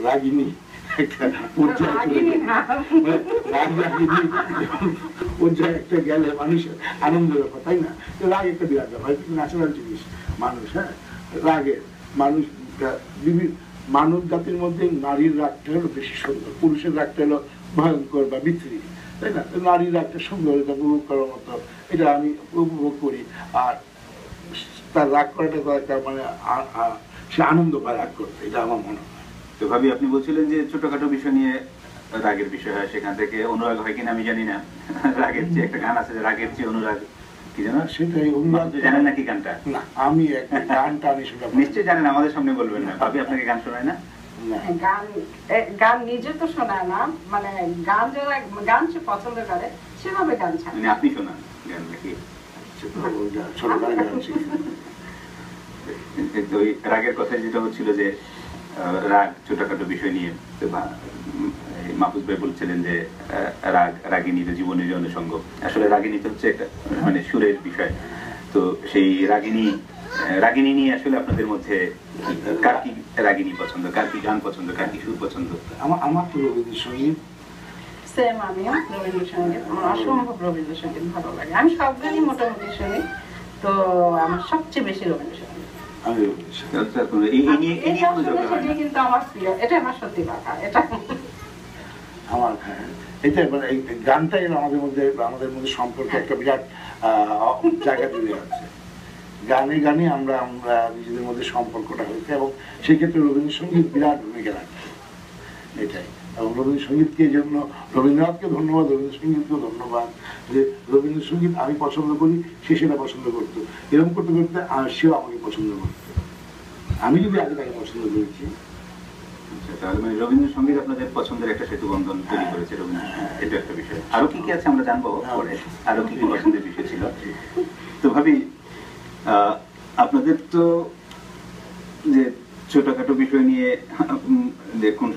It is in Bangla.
রাগিনী একটা পর্যায়ে একটা গেলে মানুষের আনন্দের ব্যাপার, তাই না? রাগ একটা বিরাট ব্যাপার, ন্যাচারাল জিনিস মানুষ। হ্যাঁ, রাগের মানুষ মানব জাতির মধ্যে নারীর রাগটা হলো বেশি সুন্দর, পুরুষের রাগটা হলো ভয়ঙ্কর বা বিচ্ছিরি, তাই না? নারীর রাগটা সুন্দর, এটা উপভোগ করার মতো, এটা আমি উপভোগ করি। আর তার রাগ করাটা তার মানে সে আনন্দ পায় রাগ করতে, এটা আমার মনে হয়। তো ভাবি, আপনি বলছিলেন যে ছোটখাটো বিষয় নিয়ে রাগের বিষয় হয়, সেখান থেকে অনুরাগ হয় কিনা আমি জানি না। রাগের চেয়ে একটা গান আছে যে রাগের চেয়ে অনুরাগ, কি জানো? সেটাই অনুরাগ। জানেন নাকি গানটা? না, আমি একটা গানটা আমি শোনা নিশ্চয়ই জানেন, আমাদের সামনে বলবেন না। ভাবি আপনাকে গান শোনায় না? গান নিজে তো শোনায় না, মানে গান যারা গান সে পছন্দ করে সেভাবে গান ছাড়ে। আপনি শোনান গান নাকি? ওই রাগের কথা যেটা হচ্ছিল যে রাগ ছোটখাটো বিষয় নিয়ে, মাহফুজ ভাই বলছিলেন যে রাগিনী তো জীবনের অনুষঙ্গ। আসলে রাগিনী তো হচ্ছে একটা মানে সুরের বিষয়। তো সেই রাগিনী নিয়ে আসলে আপনাদের মধ্যে কার কি রাগিনী পছন্দ, কার কি গান পছন্দ, কার কি সুর পছন্দ? আমার তো রবীন্দ্রসঙ্গীত। সেম, আমিও রবীন্দ্রসঙ্গীত, আমার অসম্ভব রবীন্দ্রসঙ্গীত ভালো লাগে। আমি সব গানই মোটামুটি শুনি, তো আমার সবচেয়ে বেশি রবীন্দ্রসঙ্গীত। কিন্তু আমার প্রিয়, এটা আমার সত্যি কথা, এটা আমার এটা মানে এই গানটাই আমাদের মধ্যে সম্পর্কে একটা বিরাট জায়গা জুড়ে আছে। গানে গানে আমরা নিজেদের মধ্যে সম্পর্কটা হয়েছে, এবং সেক্ষেত্রে রবীন্দ্রসঙ্গীত বিরাট ভূমিকা রাখে এটাই। এবং রবীন্দ্রসঙ্গীতকে জন্য রবীন্দ্রনাথকে ধন্যবাদ, রবীন্দ্রসঙ্গীতকেও ধন্যবাদ যে রবীন্দ্রসঙ্গীত আমি পছন্দ করি, সে সেটা পছন্দ করতো। এরকম করতে করতে সেও আমাকে পছন্দ করতো, আমি যদি আগে তাকে পছন্দ করেছি। তাহলে মানে রবীন্দ্রসঙ্গীত আপনাদের পছন্দের একটা সেতু বন্ধন তৈরি করেছে রবীন্দ্রসঙ্গীত, এটা একটা বিষয়। আরো কি কি আছে আমরা জানবো পরে, আরো কি কি পছন্দের বিষয় ছিল। তো ভাবি, আপনাদের তো যে ছোটখাটো বিষয় নিয়ে যে কোন